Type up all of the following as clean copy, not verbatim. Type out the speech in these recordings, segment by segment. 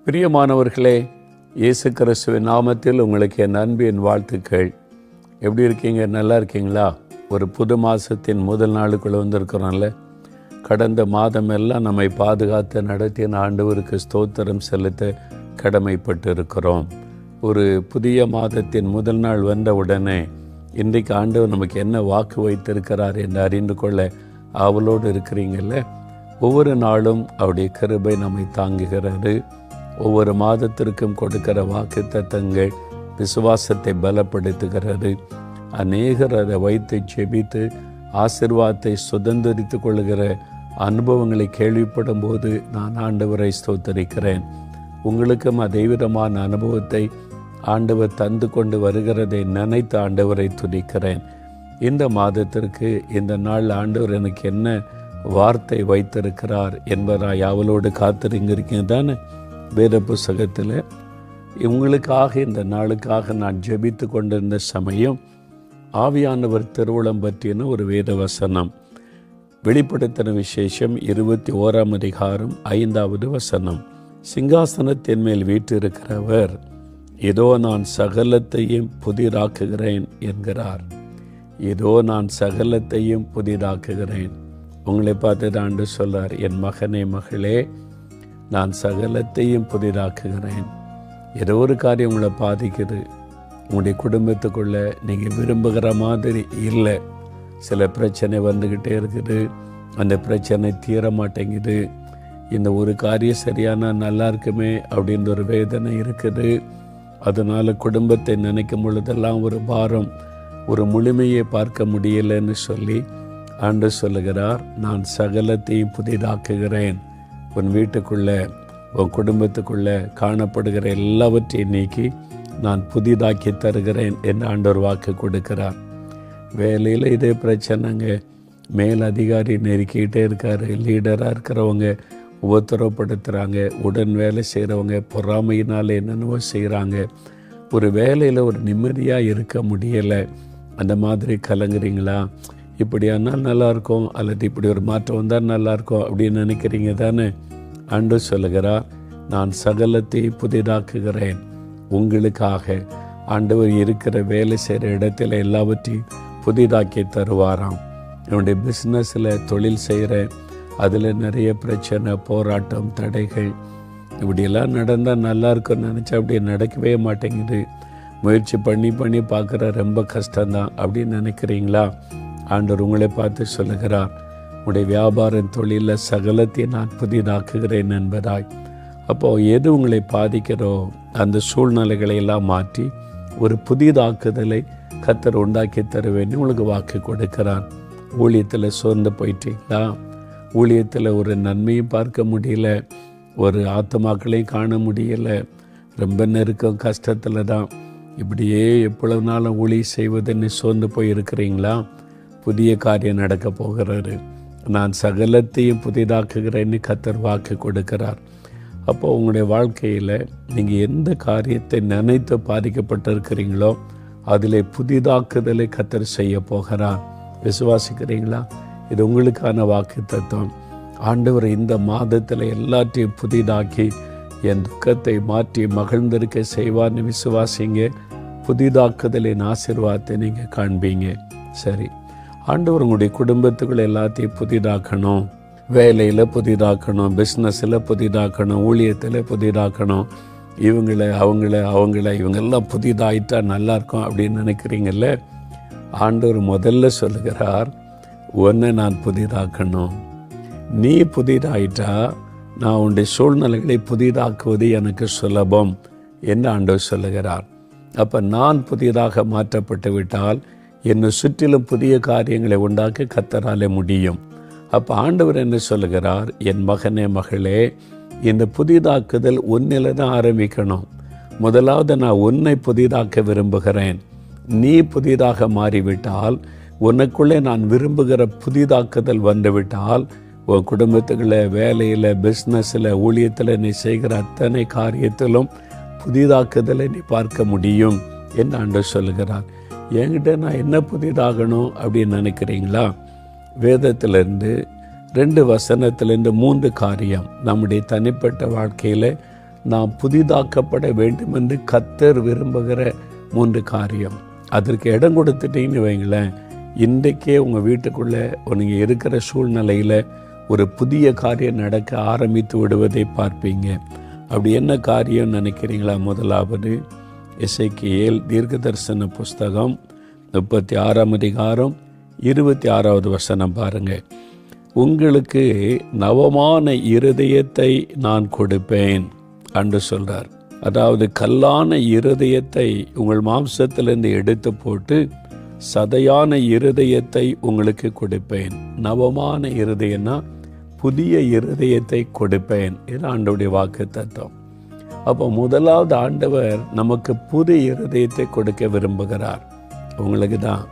பிரியமானவர்களே, இயேசு கிறிஸ்துவின் நாமத்தில் உங்களுக்கு என் அன்பின் வாழ்த்துக்கள். எப்படி இருக்கீங்க? நல்லா இருக்கீங்களா? ஒரு புது மாதத்தின் முதல் நாளுக்குள்ளே வந்திருக்கிறோம்ல. கடந்த மாதம் எல்லாம் நம்மை பாதுகாத்து நடத்தின ஆண்டவருக்கு ஸ்தோத்திரம் செலுத்த கடமைப்பட்டு இருக்கிறோம். ஒரு புதிய மாதத்தின் முதல் நாள் வந்த உடனே இன்றைக்கு ஆண்டவர் நமக்கு என்ன வாக்கு வைத்திருக்கிறார் என்று அறிந்து கொள்ள ஆவலோடு இருக்கிறீங்கல்ல. ஒவ்வொரு நாளும் அவருடைய கிருபை நம்மை தாங்குகிறது. ஒவ்வொரு மாதத்திற்கும் கொடுக்கிற வாக்கு தத்தங்கள் விசுவாசத்தை பலப்படுத்துகிறது. அநேகர் அதை வைத்து ஜெபித்து ஆசீர்வாதத்தை சுதந்திரித்து கொள்கிற அனுபவங்களை கேள்விப்படும் போது நான் ஆண்டவரை ஸ்தோத்தரிக்கிறேன். உங்களுக்கும் அதேவிதமான அனுபவத்தை ஆண்டவர் தந்து கொண்டு வருகிறதை நினைத்து ஆண்டவரை துதிக்கிறேன். இந்த மாதத்திற்கு இந்த நாள் ஆண்டவர் எனக்கு என்ன வார்த்தை வைத்திருக்கிறார் என்பதாய் அவளோடு காத்திருங்க தானே. வேத புஸ்தகத்தில் இவங்களுக்காக இந்த நாளுக்காக நான் ஜெபித்து கொண்டிருந்த சமயம் ஆவியானவர் திருவுளம் பற்றின ஒரு வேத வசனம். வெளிப்படுத்தின விசேஷம் 21ஆம் அதிகாரம் 5வது வசனம். சிங்காசனத்தின் மேல் வீற்றிருக்கிறவர் இதோ நான் சகலத்தையும் புதிதாக்குகிறேன் என்கிறார். இதோ நான் சகலத்தையும் புதிதாக்குகிறேன். உங்களை பார்த்து ஆண்டு சொல்றார், என் மகனே மகளே, நான் சகலத்தையும் புதிதாக்குகிறேன். ஏதோ ஒரு காரியம் உங்களை பாதிக்குது. உங்களுடைய குடும்பத்துக்குள்ளே நீங்கள் விரும்புகிற மாதிரி இல்லை. சில பிரச்சனை வந்துக்கிட்டே இருக்குது. அந்த பிரச்சனை தீர மாட்டேங்குது. இந்த ஒரு காரியம் சரியான நல்லா இருக்குமே அப்படின்ற ஒரு வேதனை இருக்குது. அதனால் குடும்பத்தை நினைக்கும் பொழுதெல்லாம் ஒரு பாரம், ஒரு முழுமையை பார்க்க முடியலைன்னு சொல்லி ஆண்டவர் சொல்லுகிறார், நான் சகலத்தையும் புதிதாக்குகிறேன். உன் வீட்டுக்குள்ளே உன் குடும்பத்துக்குள்ளே காணப்படுகிற எல்லாவற்றையும் நீக்கி நான் புதிதாக்கி தருகிறேன் என்று ஆண்டவர் வாக்கு கொடுக்கிறார். வேலையில் இதே பிரச்சனைங்க. மேல் அதிகாரி நெருக்கிக்கிட்டே இருக்கார். லீடராக இருக்கிறவங்க உபத்திரப்படுத்துகிறாங்க. உடன் வேலை செய்கிறவங்க பொறாமையினால் என்னென்னவோ செய்கிறாங்க. ஒரு வேலையில் ஒரு நிம்மதியாக இருக்க முடியலை. அந்த மாதிரி கலங்குறீங்களா? இப்படியானால் நல்லாயிருக்கும், அல்லது இப்படி ஒரு மாற்றம் வந்தால் நல்லாயிருக்கும் அப்படின்னு நினைக்கிறீங்க தானே. ஆண்டவர் சொல்லுகிறார், நான் சகலத்தை புதிதாக்குகிறேன் உங்களுக்காக. ஆண்டவர் இருக்கிற வேலை செய்கிற இடத்துல எல்லாவற்றையும் புதிதாக்கி தருவாராம். என்னுடைய பிஸ்னஸில் தொழில் செய்கிறேன், அதில் நிறைய பிரச்சனை, போராட்டம், தடைகள் இப்படியெல்லாம் நடந்தால் நல்லா இருக்குன்னு நினச்சா அப்படி நடக்கவே மாட்டேங்குது. முயற்சி பண்ணி பார்க்குற ரொம்ப கஷ்டம்தான் அப்படின்னு நினைக்கிறீங்களா? ஆண்டவர் உங்களை பார்த்து சொல்லுகிறார், உங்களுடைய வியாபாரம் தொழிலில் சகலத்தை நான் புதிதாக்குகிறேன் என்பதாய். அப்போது எது உங்களை பாதிக்கிறோ அந்த சூழ்நிலைகளை எல்லாம் மாற்றி ஒரு புதிதாக்குதலை கர்த்தர் உண்டாக்கி தருவேன்னு உங்களுக்கு வாக்கு கொடுக்கிறார். ஊழியத்தில் சோர்ந்து போயிட்டீங்களா? ஊழியத்தில் ஒரு நன்மையும் பார்க்க முடியல, ஒரு ஆத்துமாக்களையும் காண முடியல, ரொம்ப நெருக்கம், கஷ்டத்தில் தான், இப்படியே எப்பொழுது நாளும் ஊழியம் செய்வதுன்னு சோர்ந்து போய் இருக்கிறீங்களா? புதிய காரியம் நடக்க போகிறாரு. நான் சகலத்தையும் புதிதாக்குகிறேன்னு கர்த்தர் வாக்கு கொடுக்கிறார். அப்போ உங்களுடைய வாழ்க்கையில் நீங்கள் எந்த காரியத்தை நினைத்து பாதிக்கப்பட்டிருக்கிறீங்களோ அதில் புதிதாக்குதலை கர்த்தர் செய்ய போகிறார். விசுவாசிக்கிறீங்களா? இது உங்களுக்கான வாக்கு தத்துவம். ஆண்டவர் இந்த மாதத்தில் எல்லாத்தையும் புதிதாக்கி என் துக்கத்தை மாற்றி மகிழ்ந்திருக்க செய்வார்னு விசுவாசிங்க. புதிதாக்குதலின் ஆசீர்வாதத்தை நீங்கள் காண்பீங்க. சரி, ஆண்டவர் உங்களுடைய குடும்பத்துக்குள்ள எல்லாத்தையும் புதிதாக்கணும். வேலையில் புதிதாக்கணும், பிஸ்னஸில் புதிதாக்கணும், ஊழியத்தில் புதிதாக்கணும். அவங்கள இவங்கெல்லாம் புதிதாயிட்டா நல்லா இருக்கும் அப்படின்னு நினைக்கிறீங்கல்ல. ஆண்டவர் முதல்ல சொல்லுகிறார், உன்னை நான் புதிதாக்கணும். நீ புதிதாயிட்டா நான் உன்னுடைய சூழ்நிலைகளை புதிதாக்குவது எனக்கு சுலபம் என்று ஆண்டவர் சொல்லுகிறார். அப்போ நான் புதிதாக மாற்றப்பட்டு விட்டால் என்னை சுற்றிலும் புதிய காரியங்களை உண்டாக்க கர்த்தராலே முடியும். அப்போ ஆண்டவர் என்ன சொல்லுகிறார், என் மகனே மகளே, இந்த புதிதாக்குதல் உன்னில தான் ஆரம்பிக்கணும். முதலாவது நான் உன்னை புதிதாக்க விரும்புகிறேன். நீ புதிதாக மாறிவிட்டால், உனக்குள்ளே நான் விரும்புகிற புதிதாக்குதல் வந்துவிட்டால், உன் குடும்பத்துக்குள்ள, வேலையில், பிஸ்னஸில், ஊழியத்தில் நீ செய்கிற அத்தனை காரியத்திலும் புதிதாக்குதலை நீ பார்க்க முடியும் என்று ஆண்டவர் சொல்லுகிறார். என்கிட்ட நான் என்ன புதிதாகணும் அப்படின்னு நினைக்கிறீங்களா? வேதத்திலிருந்து 2 வசனத்திலிருந்து 3 காரியம் நம்முடைய தனிப்பட்ட வாழ்க்கையில் நாம் புதிதாக்கப்பட வேண்டும் என்று கர்த்தர் விரும்புகிற 3 காரியம். அதற்கு இடம் கொடுத்துட்டீங்கன்னு வைங்களேன், இன்றைக்கே உங்கள் வீட்டுக்குள்ளே நீங்கள் இருக்கிற சூழ்நிலையில் ஒரு புதிய காரியம் நடக்க ஆரம்பித்து விடுவதை பார்ப்பீங்க. அப்படி என்ன காரியம் நினைக்கிறீங்களா? முதலாவது எசேக்கியேல் தீர்க்க தரிசன புஸ்தகம் 36ஆம் அதிகாரம் 26வது வசனம் பாருங்கள். உங்களுக்கு நவமான இருதயத்தை நான் கொடுப்பேன் என்று சொல்கிறார். அதாவது கல்லான இருதயத்தை உங்கள் மாம்சத்திலிருந்து எடுத்து போட்டு சதையான இருதயத்தை உங்களுக்கு கொடுப்பேன். நவமான இருதயம்னா புதிய இருதயத்தை கொடுப்பேன். இது ஆண்டவருடைய வாக்கு தத்துவம். அப்போ முதலாவது ஆண்டவர் நமக்கு புது இருதயத்தை கொடுக்க விரும்புகிறார். உங்களுக்கு தான்,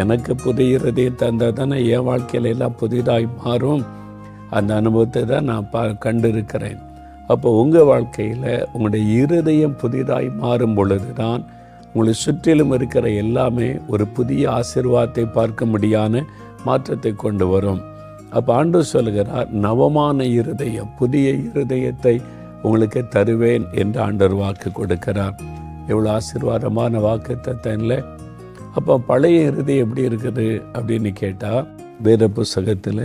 எனக்கு புது இருதயம் தந்தால் தானே என் வாழ்க்கையில் எல்லாம் புதிதாய் மாறும். அந்த அனுபவத்தை தான் நான் கண்டிருக்கிறேன். அப்போ உங்கள் வாழ்க்கையில் உங்களுடைய இருதயம் புதிதாய் மாறும் பொழுது தான் உங்களை சுற்றிலும் இருக்கிற எல்லாமே ஒரு புதிய ஆசீர்வாதத்தை பார்க்க முடியாத மாற்றத்தை கொண்டு வரும். அப்போ ஆண்டவர் சொல்கிறார், நவமான இருதயம், புதிய இருதயத்தை உங்களுக்கு தருவேன் என்று ஆண்டவர் வாக்கு கொடுக்கிறார். எவ்வளோ ஆசீர்வாதமான வாக்கு தத்தன்ல. அப்போ பழைய இருதயம் எப்படி இருக்குது அப்படின்னு கேட்டால், வேத புஸ்தகத்தில்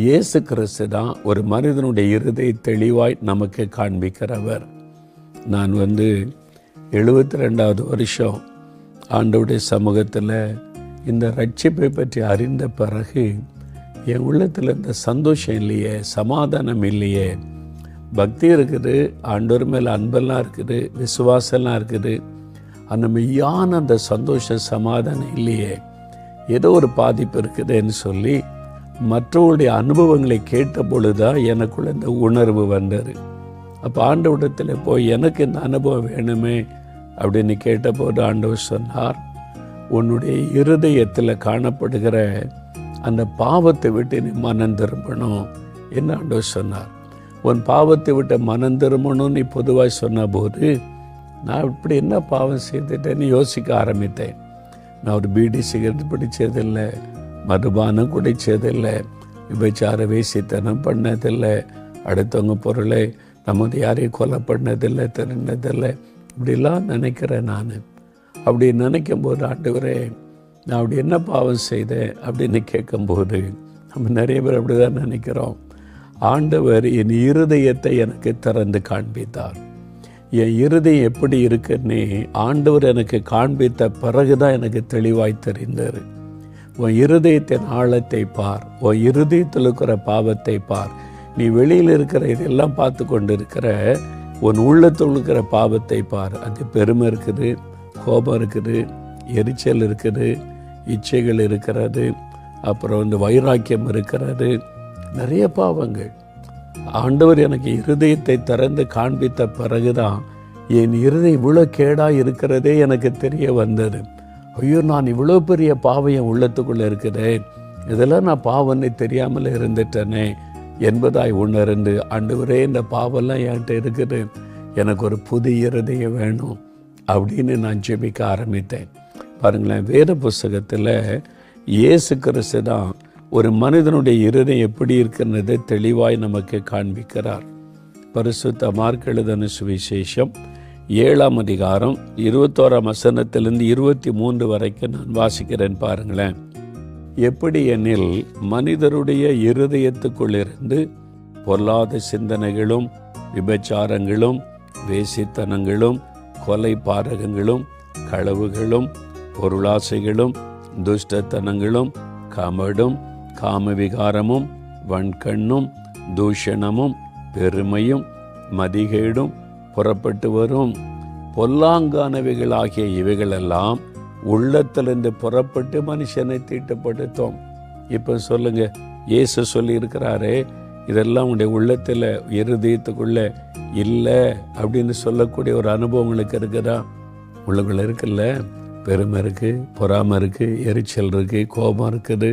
இயேசு கிறிஸ்து தான் ஒரு மனிதனுடைய இருதய தெளிவாய் நமக்கு காண்பிக்கிறவர். நான் 72வது வருஷம் ஆண்டவருடைய சமூகத்தில் இந்த ரட்சிப்பை பற்றி அறிந்த பிறகு என் உள்ளத்தில் இந்த சந்தோஷம் இல்லையே, சமாதானம் இல்லையே. பக்தி இருக்குது, ஆண்டவர் மேலே அன்பெல்லாம் இருக்குது, விசுவாசம்லாம் இருக்குது, அந்த மெய்யான அந்த சந்தோஷ சமாதானம் இல்லையே, ஏதோ ஒரு பாதிப்பு இருக்குதுன்னு சொல்லி மற்றவருடைய அனுபவங்களை கேட்ட பொழுதுதான் எனக்குள்ள இந்த உணர்வு வந்தது. அப்போ ஆண்டவரிடத்தில் போய் எனக்கு இந்த அனுபவம் வேணுமே அப்படின்னு கேட்டபோது ஆண்டவர் சொன்னார், உன்னுடைய இருதயத்தில் காணப்படுகிற அந்த பாவத்தை விட்டு நீ மனம் திரும்பணும் என்று ஆண்டவர் சொன்னார். உன் பாவத்தை விட்டு மனம் திரும்பணும்னு நீ பொதுவாக சொன்ன போது நான் இப்படி என்ன பாவம் செய்துட்டேன்னு யோசிக்க ஆரம்பித்தேன். நான் ஒரு பீடி சிகரெட் பிடிச்சதில்லை, மதுபானம் குடித்ததில்லை, விபச்சார வேசித்தனம் பண்ணதில்லை, அடுத்தவங்க பொருளை நமது யாரையும் கொலை பண்ணதில்லை, திருநதில்லை, இப்படிலாம் நினைக்கிறேன். நான் அப்படி நினைக்கும் போது, ஆண்டவரே நான் அப்படி என்ன பாவம் செய்தேன் அப்படின்னு கேட்கும்போது, நம்ம நிறைய பேர் அப்படி தான் நினைக்கிறோம். ஆண்டவர் என் இருதயத்தை எனக்கு திறந்து காண்பித்தார். என் இருதயம் எப்படி இருக்குன்னு ஆண்டவர் எனக்கு காண்பித்த பிறகுதான் எனக்கு தெளிவாய் தெரிந்தார். உன் இருதயத்தின் ஆழத்தை பார், உன் இருதயத்தில் இருக்கிற பாவத்தை பார். நீ வெளியில் இருக்கிற இதெல்லாம் பார்த்து கொண்டு இருக்கிற உன் உள்ளத்தில் இருக்கிற பாவத்தை பார். அது பெருமை இருக்குது, கோபம் இருக்குது, எரிச்சல் இருக்குது, இச்சைகள் இருக்கிறது, அப்புறம் வைராக்கியம் இருக்கிறது, நிறைய பாவங்கள். ஆண்டவர் எனக்கு இருதயத்தை திறந்து காண்பித்த பிறகுதான் என் இருதயம் இவ்வளோ கேடாக இருக்கிறதே எனக்கு தெரிய வந்தது. ஐயோ, நான் இவ்வளோ பெரிய பாவம் என் உள்ளத்துக்குள்ளே இருக்கிறேன், இதெல்லாம் நான் பாவம்னு தெரியாமல் இருந்துட்டேனே என்பதாய் உணர்ந்து, ஆண்டவரே இந்த பாவம்லாம் என்கிட்ட இருக்குது, எனக்கு ஒரு புது இருதயம் வேணும் அப்படின்னு நான் ஜெபிக்க ஆரம்பித்தேன். பாருங்களேன், வேத புஸ்தகத்தில் இயேசு கிறிஸ்து தான் ஒரு மனிதனுடைய இருதயம் எப்படி இருக்கிறது தெளிவாய் நமக்கு காண்பிக்கிறார். பரிசுத்த மார்க் எழுதின சுவிசேஷம் 7ஆம் அதிகாரம் 21ஆம் வசனத்திலிருந்து 23 வரைக்கும் நான் வாசிக்கிறேன். பாருங்களேன், எப்படி எனில் மனிதருடைய இருதயத்துக்குள்ளிருந்து பொல்லாத சிந்தனைகளும், விபச்சாரங்களும், வேசித்தனங்களும், கொலை பாரகங்களும், களவுகளும், பொருளாசைகளும், துஷ்டத்தனங்களும், கமடும், காமவிகாரமும், வன்கண்ணும், தூஷணமும், பெருமையும், மதிகேடும் புறப்பட்டு வரும். பொல்லாங்கானவைகளாகிய இவைகளெல்லாம் உள்ளத்திலிருந்து புறப்பட்டு மனுஷனை தீட்டுப்படுத்தும். இப்போ சொல்லுங்க, இயேசு சொல்லியிருக்கிறாரே, இதெல்லாம் உங்களுடைய உள்ளத்தில் இருதயத்துக்குள்ள இல்லை அப்படின்னு சொல்லக்கூடிய ஒரு அனுபவம் உங்களுக்கு இருக்குதா? உள்ளுக்குள்ள இருக்குல்ல, பெருமை இருக்குது, பொறாமை இருக்குது, எரிச்சல் இருக்குது, கோபம் இருக்குது,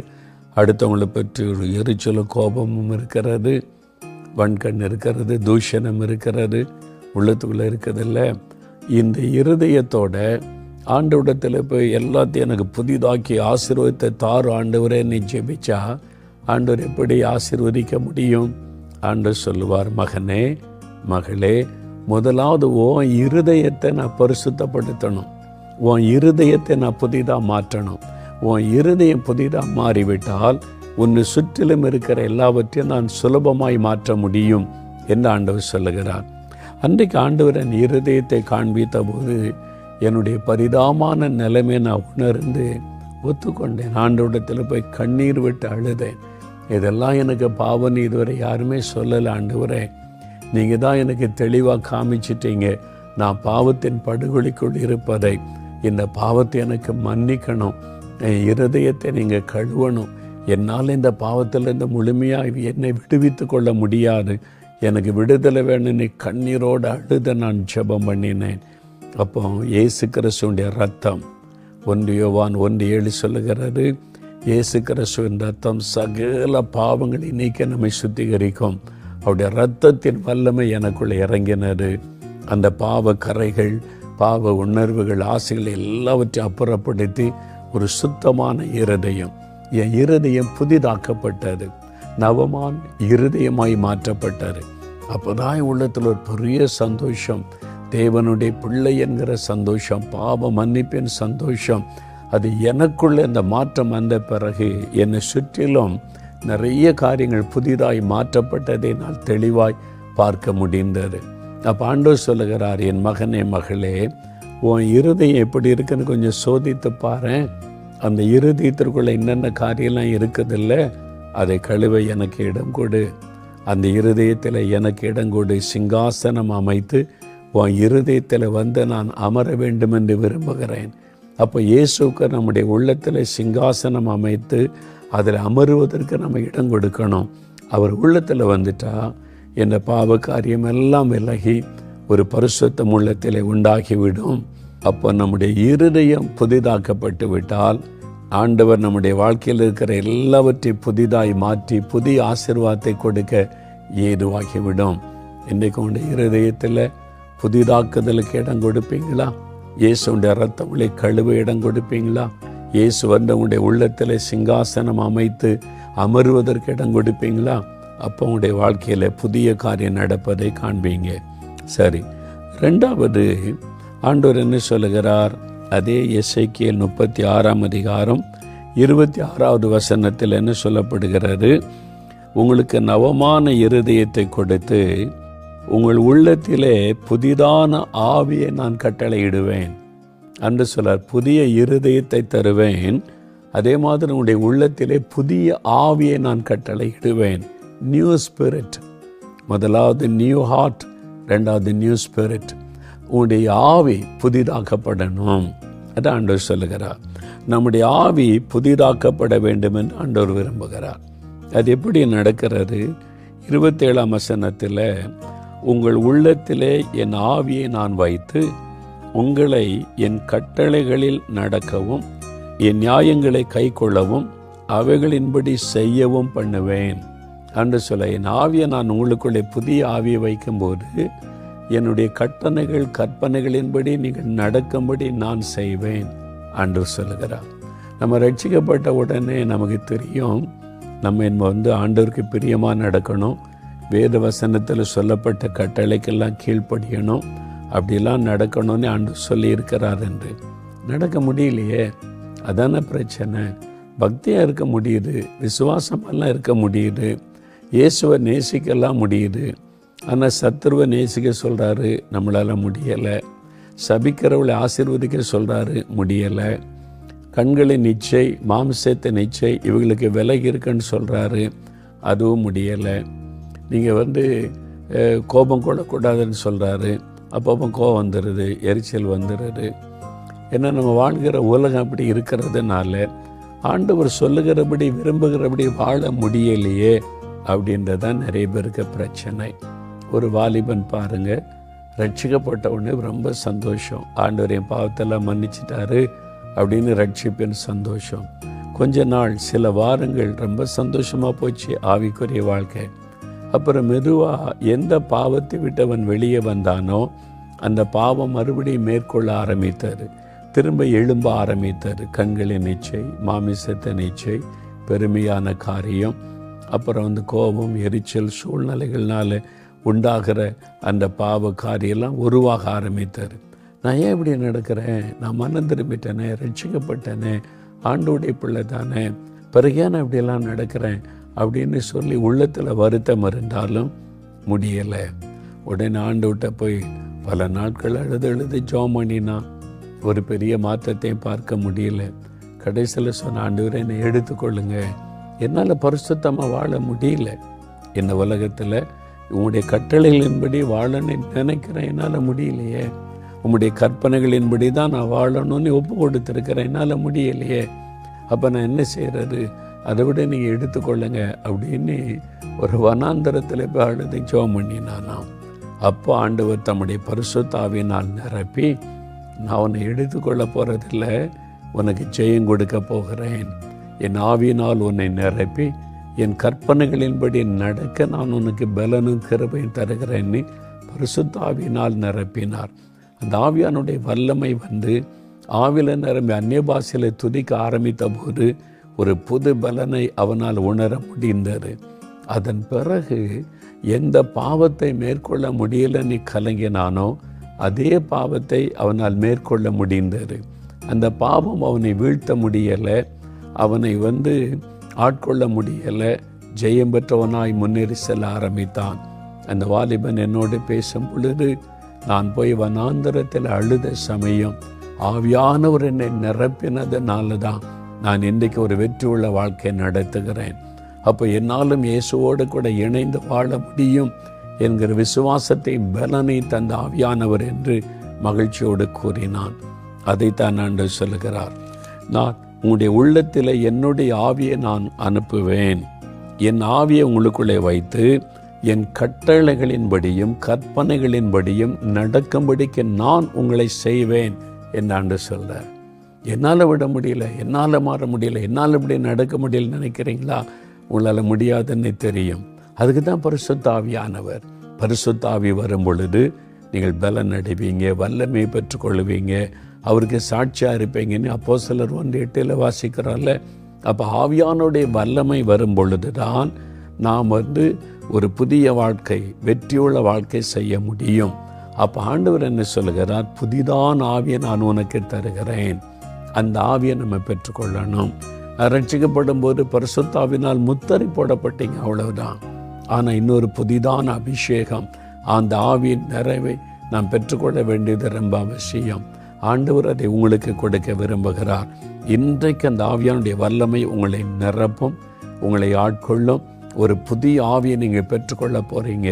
அடுத்தவங்களை பற்றி ஒரு எரிச்சலும் கோபமும் இருக்கிறது, வன்கண் இருக்கிறது, தூஷணம் இருக்கிறது, உள்ளத்துக்குள்ளே இருக்கிறதில்ல. இந்த இருதயத்தோட ஆண்டவரிடத்தில் போய் எல்லாத்தையும் எனக்கு புதிதாக்கி ஆசீர்வாதத்தை தாரு ஆண்டவரே நீ ஜெபிச்சா ஆண்டவர் எப்படி ஆசீர்வதிக்க முடியும்? ஆண்டவர் சொல்லுவார், மகனே, மகளே, முதலாவது உன் இருதயத்தை நான் பரிசுத்தப்படுத்தணும், உன் இருதயத்தை நான் புதிதாக மாற்றணும். உன் இருதயம் புதிதாக மாறிவிட்டால் உன்னை சுற்றிலும் இருக்கிற எல்லாவற்றையும் நான் சுலபமாய் மாற்ற முடியும் என்று ஆண்டவர் சொல்லுகிறார். அன்றைக்கு ஆண்டவர் என் இருதயத்தை காண்பித்த போது என்னுடைய பரிதாபமான நிலைமை நான் உணர்ந்து ஒத்துக்கொண்டேன். ஆண்டவரிடத்தில் போய் கண்ணீர் விட்டு அழுதேன். இதெல்லாம் எனக்கு பாவம் இதுவரை யாருமே சொல்லலை ஆண்டவரே, நீங்கள் தான் எனக்கு தெளிவாக காமிச்சிட்டீங்க. நான் பாவத்தின் படுகொலிக்குள் இருப்பதை, இந்த பாவத்தை எனக்கு மன்னிக்கணும், என் இருதயத்தை நீங்கள் கழுவணும். என்னால் இந்த பாவத்திலிருந்து முழுமையாக என்னை விடுவித்து கொள்ள முடியாது, எனக்கு விடுதலை வேணும்னு கண்ணீரோடு அழுத நான் ஜெபம் பண்ணினேன். அப்போ இயேசு கிறிஸ்துவின் ரத்தம் 1 யோவான் 1:7 சொல்லுகிறது, இயேசு கிறிஸ்துவின் ரத்தம் சகல பாவங்களை நீக்க நம்மை சுத்திகரிக்கும். அவருடைய இரத்தத்தின் வல்லமை எனக்குள்ளே இறங்கினது. அந்த பாவ கரைகள், பாவ உணர்வுகள், ஆசைகள் எல்லாவற்றையும் அப்புறப்படுத்தி ஒரு சுத்தமான இருதயம், என் இருதயம் புதிதாக்கப்பட்டது, நவமான இருதயமாய் மாற்றப்பட்டது. அப்போதான் உள்ளத்தில் ஒரு பெரிய சந்தோஷம், தேவனுடைய பிள்ளை என்கிற சந்தோஷம், பாவ மன்னிப்பின் சந்தோஷம். அது எனக்குள்ள இந்த மாற்றம் வந்த பிறகு என்னை சுற்றிலும் நிறைய காரியங்கள் புதிதாய் மாற்றப்பட்டதை நான் தெளிவாய் பார்க்க முடிந்தது. அப்போ ஆண்டவர் சொல்லுகிறார், என் மகனே மகளே, உன் இருதயம் எப்படி இருக்குன்னு கொஞ்சம் சோதித்து பாரு. அந்த இருதயத்திற்குள்ள என்னென்ன காரியம்லாம் இருக்குதில்ல, அதை கழுவ எனக்கு இடம் கொடு. அந்த இருதயத்தில் எனக்கு இடம் கொடு. சிங்காசனம் அமைத்து உன் இருதயத்தில் வந்து நான் அமர வேண்டும் என்று விரும்புகிறேன். அப்போ இயேசுக்கு நம்முடைய உள்ளத்தில் சிங்காசனம் அமைத்து அதில் அமருவதற்கு நம்ம இடம் கொடுக்கணும். அவர் உள்ளத்தில் வந்துட்டா இந்த பாவ காரியம் எல்லாம் விலகி ஒரு பரிசுத்தம் உள்ளத்தில் உண்டாகிவிடும். அப்போ நம்முடைய இருதயம் புதிதாக்கப்பட்டு விட்டால் ஆண்டவர் நம்முடைய வாழ்க்கையில் இருக்கிற எல்லாவற்றையும் புதிதாய் மாற்றி புதிய ஆசீர்வாதத்தை கொடுக்க ஏதுவாகிவிடும். இன்றைக்கு உங்களுடைய இருதயத்தில் புதிதாக்குதலுக்கு இடம் கொடுப்பீங்களா? இயேசுடைய இரத்தங்களை கழுவ இடம் கொடுப்பீங்களா? இயேசு வந்து உங்களுடைய உள்ளத்தில் சிங்காசனம் அமைத்து அமருவதற்கு இடம் கொடுப்பீங்களா? அப்போ உங்களுடைய வாழ்க்கையில் புதிய காரியம் நடப்பதை காண்பீங்க. சரி, 2வது ஆண்டவர் என்ன சொல்லுகிறார்? அதே எசேக்கியேல் 36:26 என்ன சொல்லப்படுகிறது? உங்களுக்கு நவமான இருதயத்தை கொடுத்து உங்கள் உள்ளத்திலே புதிதான ஆவியை நான் கட்டளையிடுவேன் என்று சொல்லார். புதிய இருதயத்தை தருவேன், அதே மாதிரி உங்களுடைய உள்ளத்திலே புதிய ஆவியை நான் கட்டளையிடுவேன். New spirit. முதலாவது நியூ ஹார்ட், 2வது நியூ ஸ்பிரிட். உங்களுடைய ஆவி புதிதாக்கப்படணும். அது ஆண்டவர் சொல்லுகிறார். நம்முடைய ஆவி புதிதாக்கப்பட வேண்டும் என்று ஆண்டவர் விரும்புகிறார். அது எப்படி நடக்கிறது? 27 உங்கள் உள்ளத்திலே என் ஆவியை நான் வைத்து உங்களை என் கட்டளைகளில் நடக்கவும் என் நியாயங்களை கைக்கொள்ளவும் அவைகளின்படி செய்யவும் பண்ணுவேன் என்று சொல்ல, என் ஆவியை நான் உங்களுக்குள்ளே புதிய ஆவியை வைக்கும்போது என்னுடைய கட்டளைகள் கற்பனைகளின்படி நீங்கள் நடக்கும்படி நான் செய்வேன் என்று சொல்லுகிறார். நம்ம ரட்சிக்கப்பட்ட உடனே நமக்கு தெரியும், நம்ம ஆண்டவருக்கு பிரியமாக நடக்கணும், வேத வசனத்தில் சொல்லப்பட்ட கட்டளைக்கெல்லாம் கீழ்ப்படியணும், அப்படிலாம் நடக்கணும்னு ஆண்டவர் சொல்லி இருக்கிறார் என்று. நடக்க முடியலையே, அதான பிரச்சனை. பக்தியாக இருக்க முடியுது, விசுவாசமெல்லாம் இருக்க முடியுது, இயேசுவை நேசிக்கலாம் முடியுது, ஆனால் சத்துருவை நேசிக்க சொல்கிறாரு, நம்மளால் முடியலை. சபிக்கிறவளை ஆசீர்வதிக்க சொல்கிறாரு, முடியலை. கண்களின் இச்சை, மாம்சத்தை இச்சை, இவங்களுக்கு விலகி இருக்குன்னு சொல்கிறாரு, அதுவும் முடியலை. நீங்கள் கோபம் கொள்ளக்கூடாதுன்னு சொல்கிறாரு, அப்போ கோபம் வந்துடுது, எரிச்சல் வந்துடுது. ஏன்னா நம்ம வாழ்கிற உலகம் அப்படி இருக்கிறதுனால ஆண்டவர் சொல்லுகிறபடி விரும்புகிறபடி வாழ முடியலையே அப்படின்றதான் நிறைய பேருக்கு பிரச்சனை. ஒரு வாலிபன் பாருங்க, ரட்சிக்கப்பட்ட உடனே ரொம்ப சந்தோஷம், ஆண்டவர் என் பாவத்தெல்லாம் மன்னிச்சிட்டாரு அப்படின்னு ரட்சிப்பின் சந்தோஷம். கொஞ்ச நாள், சில வாரங்கள் ரொம்ப சந்தோஷமாக போச்சு ஆவிக்குரிய வாழ்க்கை. அப்புறம் மெதுவாக எந்த பாவத்தை விட்டு அவன் வெளியே வந்தானோ அந்த பாவம் மறுபடியும் மேற்கொள்ள ஆரம்பித்தார், திரும்ப எழும்ப ஆரம்பித்தார். கண்களின் இச்சை, மாமிசத்தின் இச்சை, பெருமையான காரியம், அப்புறம் கோபம், எரிச்சல், சூழ்நிலைகள்னால உண்டாகிற அந்த பாவ காரியெல்லாம் உருவாக ஆரம்பித்தார். நான் ஏன் இப்படி நடக்கிறேன்? நான் மனம் திரும்பிட்டேனே, ரட்சிக்கப்பட்டேனே, ஆண்டோடைய பிள்ளை தானே, பிறகு ஏன் நான் இப்படியெல்லாம் நடக்கிறேன் அப்படின்னு சொல்லி உள்ளத்தில் வருத்தம் இருந்தாலும் முடியலை. உடனே ஆண்டவர்கிட்ட போய் பல நாட்கள் அழுது ஜெபம் பண்ணினா ஒரு பெரிய மாற்றத்தையும் பார்க்க முடியல. கடைசியில் சொன்ன, ஆண்டவரே என்னை எடுத்துக்கொள்ளுங்க, என்னால் பரிசுத்தமாக வாழ முடியல, இந்த உலகத்தில் உங்களுடைய கட்டளைகளின்படி வாழன்னு நினைக்கிறேன், என்னால் முடியலையே, உங்களுடைய கற்பனைகளின்படி தான் நான் வாழணும்னு ஒப்பு கொடுத்துருக்கிறேன், என்னால் முடியலையே, அப்போ நான் என்ன செய்கிறது, அதை விட நீங்கள் எடுத்துக்கொள்ளுங்க அப்படின்னு ஒரு வனாந்தரத்தில் போய் அழுது ஜெபம் பண்ணினானாம். அப்போ ஆண்டவர் தம்முடைய பரிசுத்த ஆவியினால் நிரப்பி, நான் உன்னை எடுத்துக்கொள்ள போகிறதில்ல, உனக்கு ஜெயம் கொடுக்க போகிறேன், என் ஆவியினால் உன்னை நிரப்பி என் கற்பனைகளின்படி நடக்க நான் உனக்கு பலனும் கிருபையும் தருகிறேன்னு பரிசுத்த ஆவியினால் நிரப்பினார். அந்த ஆவியானுடைய வல்லமை வந்து ஆவில நிரம்பி அந்நிய பாஷையில் துதிக்க ஆரம்பித்த போது ஒரு புது பலனை அவனால் உணர முடிந்தது. அதன் பிறகு எந்த பாவத்தை மேற்கொள்ள முடியலன்னு கலங்கினானோ அதே பாவத்தை அவனால் மேற்கொள்ள முடிந்தது. அந்த பாவம் அவனை வீழ்த்த முடியலை, அவனை ஆட்கொள்ள முடியலை, ஜெயம் பெற்றவனாய் முன்னேறி செல்ல ஆரம்பித்தான். அந்த வாலிபன் என்னோடு பேசும் பொழுது, நான் போய் வனாந்தரத்தில் அழுத சமயம் ஆவியானவர் என்னை நிரப்பினதுனால தான் நான் இன்றைக்கு ஒரு வெற்றி உள்ள வாழ்க்கை நடத்துகிறேன். அப்போ என்னாலும் இயேசுவோடு கூட இணைந்து வாழ முடியும் என்கிற விசுவாசத்தை பலனை தந்த ஆவியானவர் என்று மகிழ்ச்சியோடு கூறினான். அதைத்தான் ஆண்டவர் சொல்லுகிறார், நான் உங்களுடைய உள்ளத்தில் என்னுடைய ஆவியை நான் அனுப்புவேன், என் ஆவியை உங்களுக்குள்ளே வைத்து என் கட்டளைகளின்படியும் கற்பனைகளின்படியும் நடக்கும்படிக்கு நான் உங்களை செய்வேன் என்று சொல்கிறார். என்னால் விட முடியல, என்னால் மாற முடியல, என்னால் இப்படி நடக்க முடியல நினைக்கிறீங்களா? உங்களால் முடியாதுன்னு தெரியும். அதுக்கு தான் பரிசுத்த ஆவியானவர். பரிசுத்த ஆவி வரும் பொழுது நீங்கள் பலன் அடைவீங்க, வல்லமை பெற்றுக்கொள்வீங்க, அவருக்கு சாட்சியாக இருப்பீங்கன்னு அப்போஸ்தலர் 1:8 வாசிக்கிறோம்ல. அப்போ ஆவியானுடைய வல்லமை வரும் பொழுது தான் நாம் ஒரு புதிய வாழ்க்கை, வெற்றியுள்ள வாழ்க்கை செய்ய முடியும். அப்போ ஆண்டவர் என்ன சொல்லுகிறார், புதிதான ஆவியை நான் உனக்கு தருகிறேன். அந்த ஆவியை நம்ம பெற்றுக்கொள்ளணும். ரட்சிக்கப்படும் போது பரிசுத்த ஆவியினால் முத்திரை போடப்பட்டீங்க, அவ்வளவுதான். ஆனால் இன்னொரு புதிதான அபிஷேகம், அந்த ஆவியின் நிறைவை நாம் பெற்றுக்கொள்ள வேண்டியது ரொம்ப அவசியம். ஆண்டவர் அதை உங்களுக்கு கொடுக்க விரும்புகிறார். இன்றைக்கு அந்த ஆவியானுடைய வல்லமை உங்களை நிரப்பும், உங்களை ஆட்கொள்ளும். ஒரு புதிய ஆவியை நீங்கள் பெற்றுக்கொள்ள போகிறீங்க.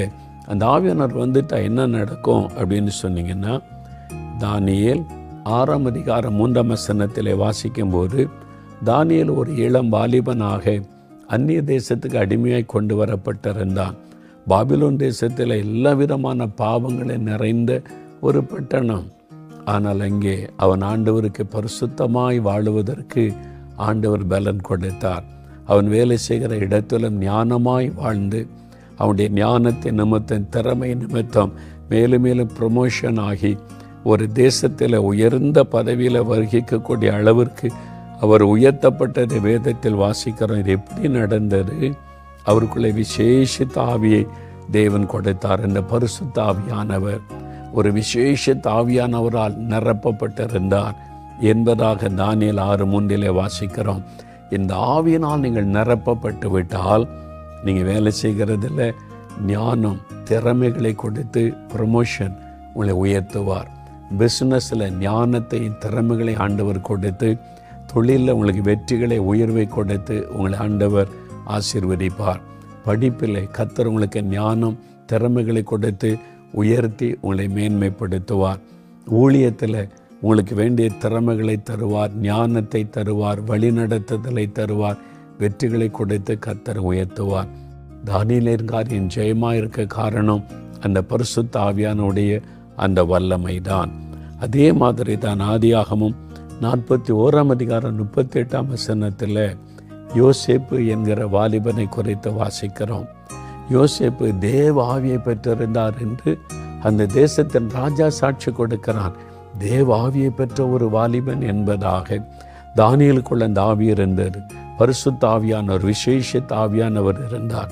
அந்த ஆவியானவர் வந்துட்டா என்ன நடக்கும் அப்படின்னு சொன்னீங்கன்னா, தானியேல் 6:3 வாசிக்கும்போது, தானியேல் ஒரு இளம் வாலிபனாக அந்நிய தேசத்துக்கு அடிமையாய் கொண்டு வரப்பட்டிருந்தான். பாபிலோன் தேசத்தில் எல்லா விதமான பாவங்களை நிறைந்த ஒரு பட்டணம். ஆனால் அங்கே அவன் ஆண்டவருக்கு பரிசுத்தமாய் வாழுவதற்கு ஆண்டவர் பலன் கொடுத்தார். அவன் வேலை செய்கிற இடத்திலும் ஞானமாய் வாழ்ந்து அவனுடைய ஞானத்தின் நிமித்தம், திறமை நிமித்தம் மேலும் மேலும் ப்ரமோஷன் ஆகி ஒரு தேசத்தில் உயர்ந்த பதவியில் வகிக்கக்கூடிய அளவிற்கு அவர் உயர்த்தப்பட்டதை வேதத்தில் வாசிக்கிறோம். இது எப்படி நடந்தது? அவருக்குள்ளே விசேஷித்த ஆவியை தேவன் கொடுத்தார். இந்த பரிசுத்த ஆவியானவர் ஒரு விசேஷித்த ஆவியானவரால் நிரப்பப்பட்டிருந்தார் என்பதாக தானியேல் 6:3 வாசிக்கிறோம். இந்த ஆவியினால் நீங்கள் நிரப்பப்பட்டு விட்டால் நீங்கள் வேலை செய்கிறதில் ஞானம், திறமைகளை கொடுத்து ப்ரமோஷன் உங்களை உயர்த்துவார். பிஸ்னஸில் ஞானத்தையும் திறமைகளை ஆண்டவர் கொடுத்து, தொழிலில் உங்களுக்கு வெற்றிகளை, உயர்வை கொடுத்து உங்களை ஆண்டவர் ஆசீர்வதிப்பார். படிப்பில் கர்த்தர் உங்களுக்கு ஞானம், திறமைகளை கொடுத்து உயர்த்தி உங்களை மேன்மைப்படுத்துவார். ஊழியத்தில் உங்களுக்கு வேண்டிய திறமைகளை தருவார், ஞானத்தை தருவார், வழிநடத்துதலை தருவார், வெற்றிகளை கொடுத்து கர்த்தர் உயர்த்துவார். தானியேலின் காரியம் ஜெயமாக இருக்க காரணம் அந்த பரிசுத்த ஆவியானுடைய அந்த வல்லமை தான். அதே மாதிரி தான் ஆதியாகமும் 41:38 யோசேப்பு என்கிற வாலிபனை குறித்து வாசிக்கிறோம். யோசேப்பு தேவ ஆவியை பெற்றிருந்தார் என்று அந்த தேசத்தின் ராஜா சாட்சி கொடுக்கிறான். தேவ ஆவியை பெற்ற ஒரு வாலிபன் என்பதாக தானியேலுக்குள்ள அந்த ஆவி இருந்தது. பரிசுத்த ஆவியானவர், விசேஷித்த ஆவியானவர் இருந்தார்.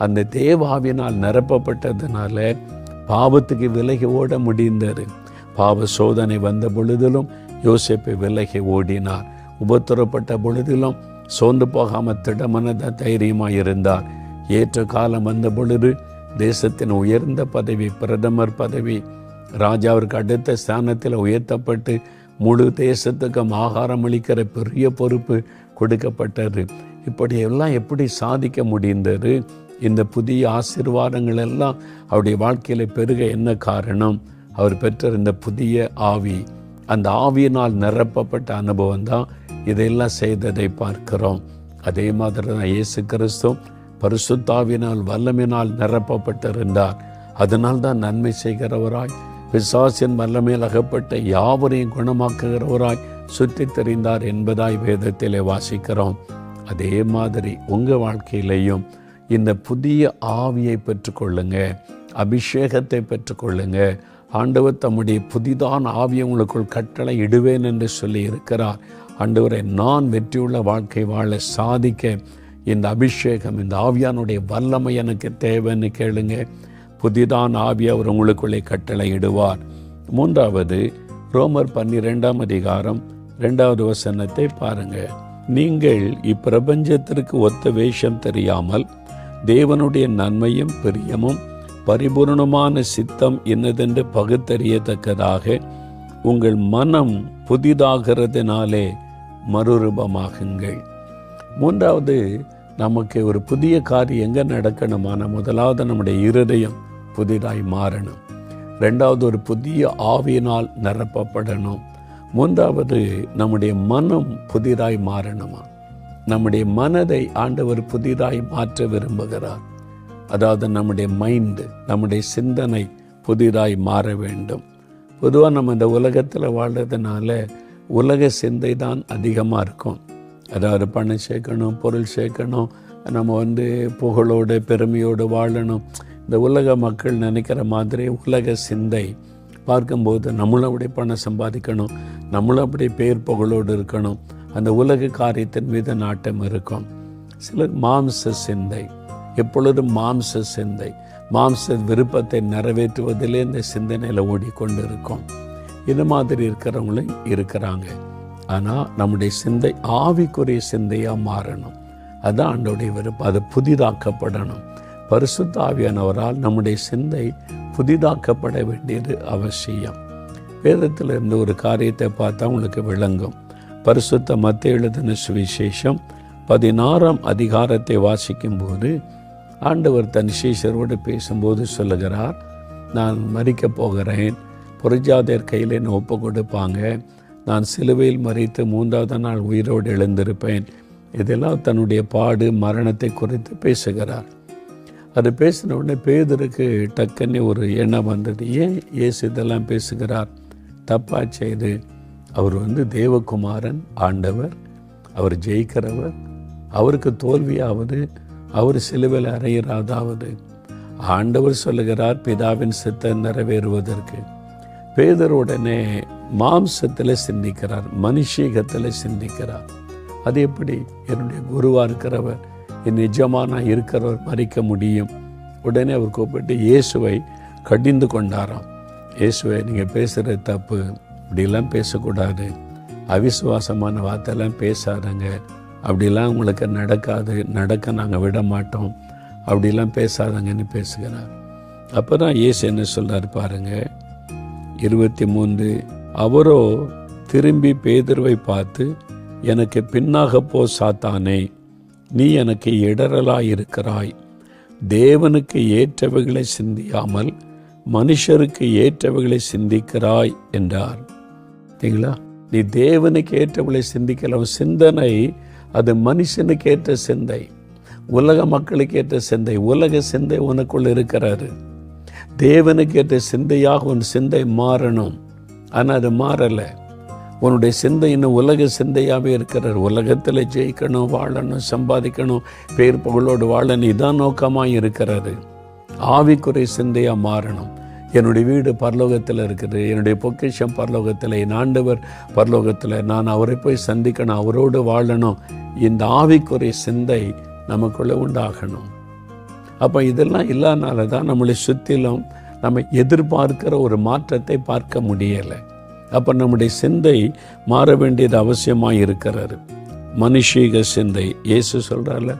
அந்த தேவாவினால் நிரப்பப்பட்டதுனால பாவத்துக்கு விலகி ஓட முடிந்தது. பாவ சோதனை வந்த பொழுதிலும் யோசேப்பு விலகி ஓடினார். உபத்திரப்பட்ட பொழுதிலும் சோர்ந்து போகாமல் திடமனத தைரியமாக இருந்தார். ஏற்ற காலம் வந்த பொழுது தேசத்தின் உயர்ந்த பதவி, பிரதமர் பதவி, ராஜாவிற்கு அடுத்த ஸ்தானத்தில் உயர்த்தப்பட்டு முழு தேசத்துக்கும் ஆகாரம் அளிக்கிற பெரிய பொறுப்பு கொடுக்கப்பட்டது. இப்படி எல்லாம் எப்படி சாதிக்க முடிந்தது? இந்த புதிய ஆசீர்வாதங்கள் எல்லாம் அவருடைய வாழ்க்கையில் பெருக என்ன காரணம்? அவர் பெற்ற இந்த புதிய ஆவி, அந்த ஆவியினால் நிரப்பப்பட்ட அனுபவம் தான் இதையெல்லாம் செய்ததை பார்க்கிறோம். அதே மாதிரி தான் இயேசு கிறிஸ்து பரிசுத்தாவினால் வல்லமையினால் நிரப்பப்பட்டிருந்தார். அதனால் தான் நன்மை செய்கிறவராய், பிசாசின் வல்லமையில் அகப்பட்ட யாவரையும் குணமாக்குகிறவராய் சுற்றி தெரிந்தார் என்பதாய் வேதத்திலே வாசிக்கிறோம். அதே மாதிரி உங்கள் வாழ்க்கையிலையும் இந்த புதிய ஆவியை பெற்றுக்கொள்ளுங்க, அபிஷேகத்தை பெற்றுக்கொள்ளுங்க. ஆண்டவர் தம்முடைய புதிதான ஆவியை உங்களுக்குள் கட்டளை இடுவேன் என்று சொல்லி இருக்கிறார். ஆண்டவரை, நான் வெற்றியுள்ள வாழ்க்கை வாழ சாதிக்க இந்த அபிஷேகம், இந்த ஆவியானுடைய வல்லமை எனக்கு தேவைன்னு கேளுங்க. புதிதான ஆவி அவர் உங்களுக்குள்ளே கட்டளை இடுவார். மூன்றாவது, ரோமர் 12 வசனத்தை பாருங்க. நீங்கள் இப்பிரபஞ்சத்திற்கு ஒத்த வேஷம் தெரியாமல் தேவனுடைய நன்மையும் பிரியமும் பரிபூர்ணமான சித்தம் என்னதென்று பகுத்தறியத்தக்கதாக உங்கள் மனம் புதிதாகிறதுனாலே மறுரூபமாகுங்கள். மூன்றாவது, நமக்கு ஒரு புதிய காரியம் எங்கே நடக்கணுமான, முதலாவது நம்முடைய இருதயம் புதிதாய் மாறணும். ரெண்டாவது, ஒரு புதிய ஆவியினால் நிரப்பப்படணும். மூன்றாவது, நம்முடைய மனம் புதிதாய் மாறணுமா. நம்முடைய மனதை ஆண்டவர் புதிதாய் மாற்ற விரும்புகிறார். அதாவது நம்முடைய மைண்டு, நம்முடைய சிந்தனை புதிதாய் மாற வேண்டும். பொதுவாக நம்ம இந்த உலகத்தில் வாழ்றதுனால உலக சிந்தை தான் அதிகமாக இருக்கும். அதாவது பணம் சேர்க்கணும், பொருள் சேர்க்கணும், நம்ம புகழோடு பெருமையோடு வாழணும். இந்த உலக மக்கள் நினைக்கிற மாதிரி உலக சிந்தை பார்க்கும்போது நம்மளும் அப்படி பணம் சம்பாதிக்கணும், நம்மளும் அப்படி பேர் புகழோடு இருக்கணும், அந்த உலக காரியத்தின் மீது நாட்டம் இருக்கும். சிலர் மாம்ச சிந்தை, எப்பொழுதும் மாம்ச சிந்தை, மாம்ச விருப்பத்தை நிறைவேற்றுவதிலே இந்த சிந்தனையில் ஓடிக்கொண்டு இருக்கும். இது மாதிரி இருக்கிறவங்களும் இருக்கிறாங்க. ஆனால் நம்முடைய சிந்தை ஆவிக்குரிய சிந்தையாக மாறணும். அதுதான் ஆண்டோடைய விருப்பம். அது புதிதாக்கப்படணும். பரிசுத்த ஆவியானவரால் நம்முடைய சிந்தை புதிதாக்கப்பட வேண்டியது அவசியம். வேதத்தில் இருந்து ஒரு காரியத்தை பார்த்தா உங்களுக்கு விளங்கும். பரிசுத்த மத்தேயு எழுதின சுவிசேஷம் 16 வாசிக்கும்போது ஆண்டவர் தன் சீஷரோடு பேசும்போது சொல்லுகிறார், நான் மரிக்கப் போகிறேன், புறஜாதியர் கையில் என்னை ஒப்பு கொடுப்பாங்க, நான் சிலுவையில் மரித்து 3ஆவது நாள் உயிரோடு எழுந்திருப்பேன். இதெல்லாம் தன்னுடைய பாடு மரணத்தை குறித்து பேசுகிறார். அது பேசின உடனே பேதுருக்கு டக்குன்னு ஒரு எண்ணம் வந்தது. ஏன் இயேசு இதெல்லாம் பேசுகிறார்? தப்பா செய்து. அவர் தேவகுமாரன், ஆண்டவர், அவர் ஜெயிக்கிறவர், அவருக்கு தோல்வியாவது, அவர் சிலுவையில் அறையிறாதாவது. ஆண்டவர் சொல்லுகிறார் பிதாவின் சித்தம் நிறைவேறுவதற்கு. பேதர் உடனே மாம்சத்தில் சிந்திக்கிறார், மனுஷீகத்தில் சிந்திக்கிறார். அது எப்படி? என்னுடைய குருவாக இருக்கிறவர், என் நிஜமான இருக்கிறவர் மறிக்க முடியும்? உடனே அவர் கூப்பிட்டு இயேசுவை கடிந்து கொண்டாராம். இயேசுவை, நீங்கள் பேசுகிற தப்பு, இப்படிலாம் பேசக்கூடாது, அவிசுவாசமான வார்த்தையெல்லாம் பேசாதங்க, அப்படிலாம் உங்களுக்கு நடக்காது, நடக்க நாங்கள் விட மாட்டோம், அப்படிலாம் பேசாதங்கன்னு பேசுகிறார். அப்போ தான் இயேசு என்ன சொல்கிறார் பாருங்க, 23. அவரோ திரும்பி பேதுருவை பார்த்து, எனக்கு பின்னாக போ சாத்தானே, நீ எனக்கு இடரலாயிருக்கிறாய், தேவனுக்கு ஏற்றவைகளை சிந்தியாமல் மனுஷருக்கு ஏற்றவைகளை சிந்திக்கிறாய் என்றார். சரிங்களா? நீ தேவனுக்கு ஏற்றவைகளை சிந்திக்கலாம். சிந்தனை அது மனுஷனுக்கு ஏற்ற சிந்தை, உலக மக்களுக்கு ஏற்ற சிந்தை. உலக சிந்தை உனக்குள்ள இருக்கிறாரு. தேவனுக்கு ஏற்ற சிந்தையாக உன் சிந்தை மாறணும். ஆனால் அது மாறலை. உன்னுடைய சிந்தை இன்னும் உலக சிந்தையாகவே இருக்கிறார். உலகத்தில் ஜெயிக்கணும், வாழணும், சம்பாதிக்கணும், பேர் புகழோடு வாழணும், இதான் நோக்கமாக இருக்கிறாரு. ஆவிக்குறை சிந்தையாக மாறணும். என்னுடைய வீடு பரலோகத்தில் இருக்குது, என்னுடைய பொக்கிஷம் பரலோகத்தில், என் ஆண்டவர் பரலோகத்தில், நான் அவரை போய் சந்திக்கணும், அவரோடு வாழணும். இந்த ஆவிக்குறை சிந்தை நமக்குள்ளே உண்டாகணும். அப்போ இதெல்லாம் இல்லாதனால தான் நம்மளை சுற்றிலும் நம்ம எதிர்பார்க்கிற ஒரு மாற்றத்தை பார்க்க முடியலை. அப்போ நம்முடைய சிந்தை மாற வேண்டியது அவசியமாக இருக்கிறாரு. மனுஷீக சிந்தை, இயேசு சொல்கிறார்ல,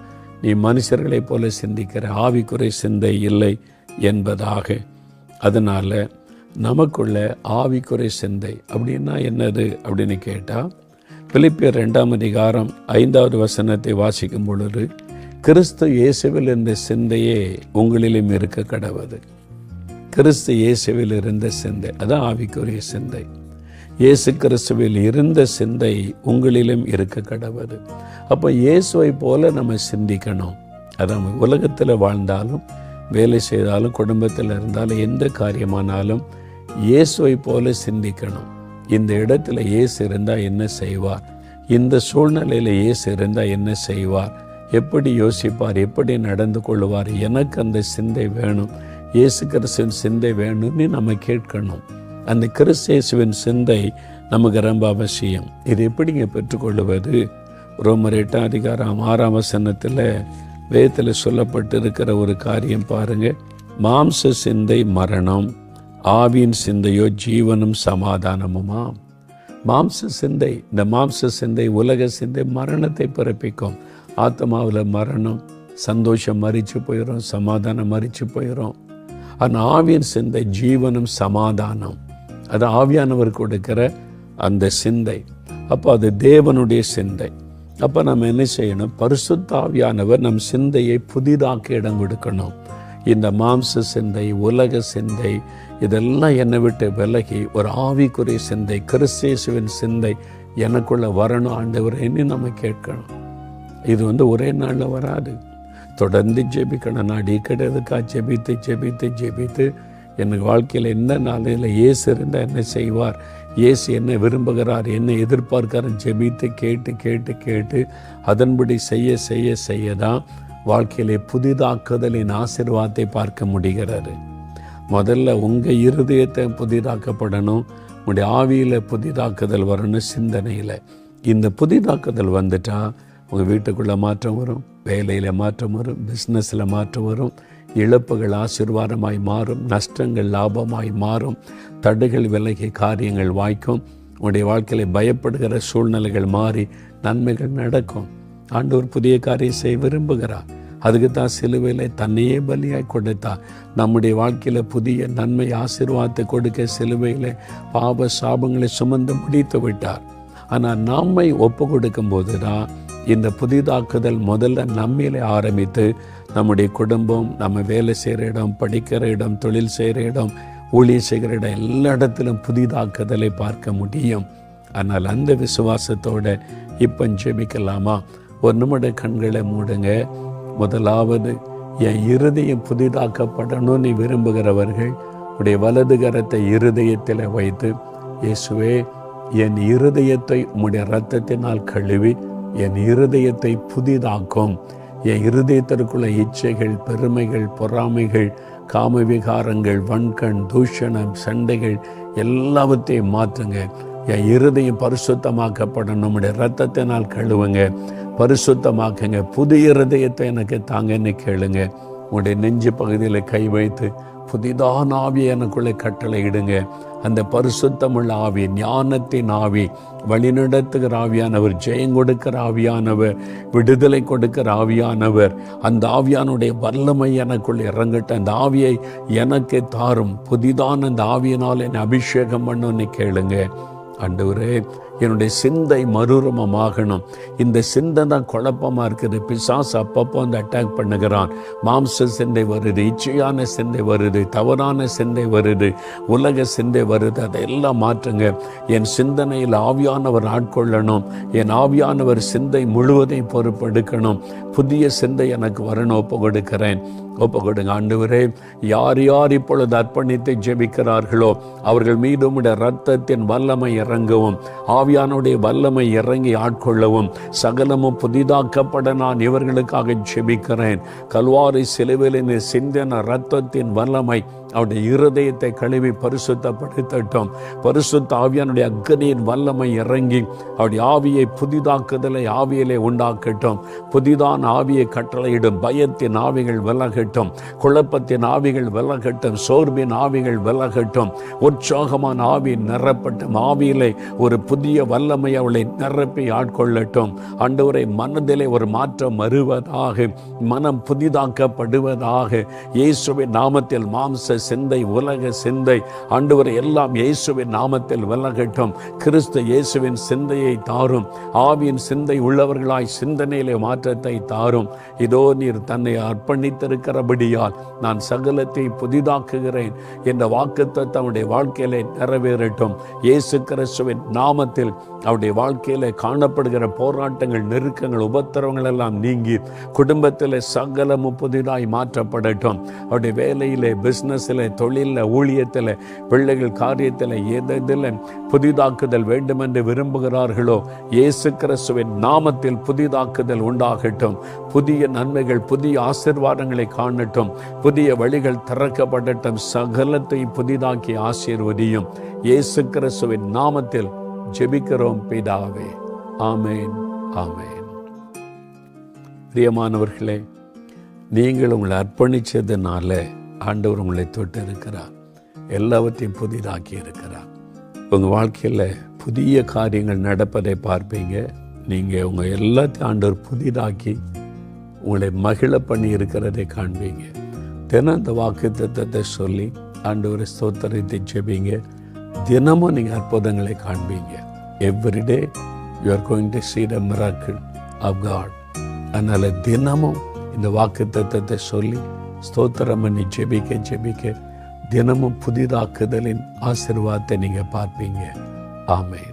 நீ மனுஷர்களைப் போல சிந்திக்கிற, ஆவிக்குறை சிந்தை இல்லை என்பதாக. அதனால் நமக்குள்ள ஆவிக்குறை சிந்தை அப்படின்னா என்னது அப்படின்னு கேட்டால், பிலிப்பியர் 2:5 வாசிக்கும் பொழுது, கிறிஸ்து இயேசுவில் இருந்த சிந்தையே உங்களிலும் இருக்க கடவுது. கிறிஸ்து இயேசுவில் இருந்த சிந்தை, அதான் ஆவிக்குரிய சிந்தை. இயேசு கிறிஸ்துவில் இருந்த சிந்தை உங்களிலும் இருக்க கடவுது. அப்போ இயேசுவை போல நம்ம சிந்திக்கணும். அதான் உலகத்தில் வாழ்ந்தாலும், வேலை செய்தாலும், குடும்பத்தில் இருந்தாலும், எந்த காரியமானாலும் இயேசுவை போல சிந்திக்கணும். இந்த இடத்துல இயேசு இருந்தால் என்ன செய்வார், இந்த சூழ்நிலையில் இயேசு இருந்தால் என்ன செய்வார், எப்படி யோசிப்பார், எப்படி நடந்து கொள்வார், எனக்கு அந்த சிந்தை வேணும், இயேசு கிறிஸ்துவின் சிந்தை வேணும்னு நம்ம கேட்கணும். அந்த கிறிஸ்து இயேசுவின் சிந்தை நமக்கு ரொம்ப அவசியம். இது எப்படிங்க பெற்றுக்கொள்வது? ரோமர் 8:6 வேதத்தில் சொல்லப்பட்டு இருக்கிற ஒரு காரியம் பாருங்க. மாம்ச சிந்தை மரணம், ஆவியின் சிந்தையோ ஜீவனும் சமாதானமுமா. மாம்ச சிந்தை, இந்த மாம்ச சிந்தை உலக சிந்தை மரணத்தை பிறப்பிக்கும். ஆத்மாவில் மரணம், சந்தோஷம் மரிச்சு போயிடும், சமாதானம் மரிச்சு போயிடும். ஆனால் ஆவியின் சிந்தை ஜீவனும் சமாதானம். அது ஆவியானவர் கொடுக்கிற அந்த சிந்தை. அப்போ அது தேவனுடைய சிந்தை. அப்போ நம்ம என்ன செய்யணும்? பரிசுத்த ஆவியானவர் நம் சிந்தையை புதிதாக்க இடம் கொடுக்கணும். இந்த மாம்ச சிந்தை, உலக சிந்தை இதெல்லாம் என்னை விட்டு விலகி ஒரு ஆவிக்குரிய சிந்தை, கிறிஸ்து இயேசுவின் சிந்தை எனக்குள்ள வரணும் ஆண்டவரேன்னு நம்ம கேட்கணும். இது ஒரே நாளில் வராது. தொடர்ந்து ஜெபிக்கணும். நான் அடிக்கடிக்காக ஜெபித்து எனக்கு வாழ்க்கையில் என்ன நாளில் இயேசு இருந்தால் என்ன செய்வார், இயேசு என்ன விரும்புகிறார், என்ன எதிர்பார்க்கிறார், ஜெபித்து கேட்டு அதன்படி செய்ய தான் வாழ்க்கையிலே புதிதாக்குதலின் ஆசீர்வாதத்தை பார்க்க முடிகிறது. முதல்ல உங்கள் இருதயத்தை புதிதாக்கப்படணும், உங்களுடைய ஆவியில் புதிதாக்குதல் வரணும், சிந்தனையில். இந்த புதிதாக்குதல் வந்துட்டால் உங்கள் வீட்டுக்குள்ளே மாற்றம் வரும், வேலையில் மாற்றம் வரும், பிஸ்னஸில் மாற்றம் வரும், இழப்புகள் ஆசீர்வாதமாய் மாறும், நஷ்டங்கள் லாபமாய் மாறும், தடைகள் விலகி காரியங்கள் வாய்க்கும். உங்களுடைய வாழ்க்கையில் பயப்படுகிற சூழ்நிலைகள் மாறி நன்மைகள் நடக்கும். ஆண்டவர் புதிய காரியம் செய்ய விரும்புகிறார். அதுக்கு தான் சிலுவையில் தன்னையே பலியாய் கொடுத்தார். நம்முடைய வாழ்க்கையில் புதிய நன்மை ஆசீர்வாதத்தை கொடுக்க சிலுவையில் பாவ சாபங்களை சுமந்து முடித்து விட்டார். ஆனால் நம்மை ஒப்பு கொடுக்கும் போது தான் இந்த புதிதாக்குதல் முதல்ல நம்மிலே ஆரம்பித்து நம்முடைய குடும்பம், நம்ம வேலை செய்கிற இடம், படிக்கிற இடம், தொழில் செய்கிற இடம், ஊழியம் செய்கிற இடம், எல்லா இடத்திலும் புதிதாக்குதலை பார்க்க முடியும். ஆனால் அந்த விசுவாசத்தோட இப்போ ஜெபிக்கலாமா? ஒரு நிமிடம் கண்களை மூடுங்க. முதலாவது, என் இருதயம் புதிதாக்கப்படணும்னு விரும்புகிறவர்கள் உடைய வலது கரத்தை இருதயத்தில் வைத்து, இயேசுவே என் இருதயத்தை உம்முடைய இரத்தத்தினால் கழுவி என் இருதயத்தை புதிதாக்கும். என் இருதயத்திற்குள்ள இச்சைகள், பெருமைகள், பொறாமைகள், காமவிகாரங்கள், வன்கண், தூஷணம், சண்டைகள் எல்லாவற்றையும் மாற்றுங்க. என் இருதயம் பரிசுத்தமாக்கப்படணும், நம்முடைய இரத்தத்தினால் கழுவுங்க, பரிசுத்தமாக்குங்க, புதிய இருதயத்தை எனக்கு தாங்கன்னு கேளுங்க. உங்களுடைய நெஞ்சு பகுதியில் கை வைத்து புதிதான ஆவியை எனக்குள்ளே கட்டளை இடுங்க. அந்த பரிசுத்தமுள்ள ஆவி, ஞானத்தின் ஆவி, வழிநடத்துகிற ஆவியானவர், ஜெயம் கொடுக்கிற ஆவியானவர், விடுதலை கொடுக்கிற ஆவியானவர், அந்த ஆவியானுடைய வல்லமை எனக்குள் இறங்கட்டும். அந்த ஆவியை எனக்கு தாரும். புதிதான அந்த ஆவியினால் என்னை அபிஷேகம் பண்ணுன்னு கேளுங்க. ஆண்டவரே, என்னுடைய சிந்தை மறுரூபமாகணும். இந்த சிந்தை தான் குழப்பமாக இருக்குது. பிசாசு அப்பப்போ வந்து அட்டாக் பண்ணுகிறான். மாம்ச சிந்தை வருது, இச்சையான சிந்தை வருது, தவறான சிந்தை வருது, உலக சிந்தை வருது. அதையெல்லாம் மாற்றுங்க. என் சிந்தனையில் ஆவியானவர் ஆட்கொள்ளணும். என் ஆவியானவர் சிந்தை முழுவதையும் பொறுப்பெடுக்கணும். புதிய சிந்தை எனக்கு வரணும். ஒப்பு கொடுங்க. ஆண்டவரே, யார் யார் இப்பொழுது அர்ப்பணித்து ஜெபிக்கிறார்களோ அவர்கள் மீது உம்முடைய இரத்தத்தின் வல்லமை இறங்கவும், ஆவியானுடைய வல்லமை இறங்கி ஆட்கொள்ளவும், சகலமும் புதிதாக்கப்பட நான் இவர்களுக்காக ஜெபிக்கிறேன். கல்வாரி சிலுவையில் சிந்தின இரத்தத்தின் வல்லமை அவருடைய இருதயத்தை கழுவி பரிசுத்தப்படுத்தட்டும். பரிசுத்த ஆவியானுடைய அக்னியின் வல்லமை இறங்கி அவருடைய ஆவியை புதிதாக்குதலை ஆவியிலே உண்டாக்கட்டும். புதிதான ஆவியை கட்டளையிடும். பயத்தின் ஆவிகள் விலகட்டும், குழப்பத்தின் ஆவிகள் விலகட்டும், சோர்வின் ஆவிகள் விலகட்டும். உற்சாகமான ஆவி நிரப்பட்டும். ஆவியிலே ஒரு புதிய வல்லமை அவளை நிரப்பி ஆட்கொள்ளட்டும். ஆண்டவரே, மனதிலே ஒரு மாற்றம் வருவதாக, மனம் புதிதாக்கப்படுவதாக. இயேசுவின் நாமத்தில் மாம்ச சிந்தை, உலக சிந்தை, ஆண்டவரே, எல்லாம் இயேசுவின் நாமத்தில் விலகட்டும். கிறிஸ்து இயேசுவின் சிந்தையை தாரும். ஆவியின் சிந்தை உள்ளவர்களாய் சிந்தனையிலே மாற்றத்தை தாரும். இதோ நீர் தன்னை அர்ப்பணித்திருக்கிறபடியால் நான் சகலத்தை புதிதாக்குகிறேன் என்ற வாக்குத்தத்தம் அவருடைய வாழ்க்கையிலே நிறைவேறட்டும். இயேசு கிறிஸ்துவின் நாமத்தில் அவருடைய வாழ்க்கையிலே காணப்படுகிற போராட்டங்கள், நெருக்கங்கள், உபத்திரவங்கள் எல்லாம் நீங்கி குடும்பத்தில் சகலமும் புதிதாய் மாற்றப்படட்டும். அவருடைய வேலையிலே, பிஸ்னஸில், தொழிலில், ஊழியத்தில், பிள்ளைகள் காரியத்தில் எதில் புதிதாக்குதல் வேண்டுமென்று விரும்புகிறார்களோ இயேசு கிறிஸ்துவின் நாமத்தில் புதிதாக்குதல் உண்டாகட்டும். புதிய நன்மைகள், புதிய ஆசீர்வாதங்களை காணட்டும். புதிய வழிகள் திறக்கப்படட்டும். சகலத்தை புதிதாக்கி ஆசீர்வதியும். இயேசு கிறிஸ்துவின் நாமத்தில் ஜெபிக்கிறோம் பிதாவே. ஆமேன், ஆமேன். பிரியமானவர்களே, நீங்கள் உங்களை அர்ப்பணிச்சதுனால ஆண்டவர் உங்களை தொட்டு இருக்கிறார். எல்லாவற்றையும் புதிதாக்கி இருக்கிறார். உங்கள் வாழ்க்கையில் புதிய காரியங்கள் நடப்பதை பார்ப்பீங்க. நீங்கள் உங்கள் எல்லாத்தையும் ஆண்டவர் புதிதாக்கி உங்களை மகிழ பண்ணி இருக்கிறதை காண்பீங்க. தினம் அந்த வாக்குத்தத்தத்தை சொல்லி ஆண்டவரை ஸ்தோத்திரத்தை ஜெபிங்க. தினமும் நீங்கள் அற்புதங்களை காண்பீங்க. Everyday you are going to see the miracle of God. அதனால் தினமும் இந்த வாக்குத்தத்தத்தை சொல்லி ஸ்தோத்திரம் பண்ணி ஜெபிக்க தினமும் புதிதாக்குதலின் ஆசீர்வாதத்தை நீங்கள் பார்ப்பீங்க. ஆமென்.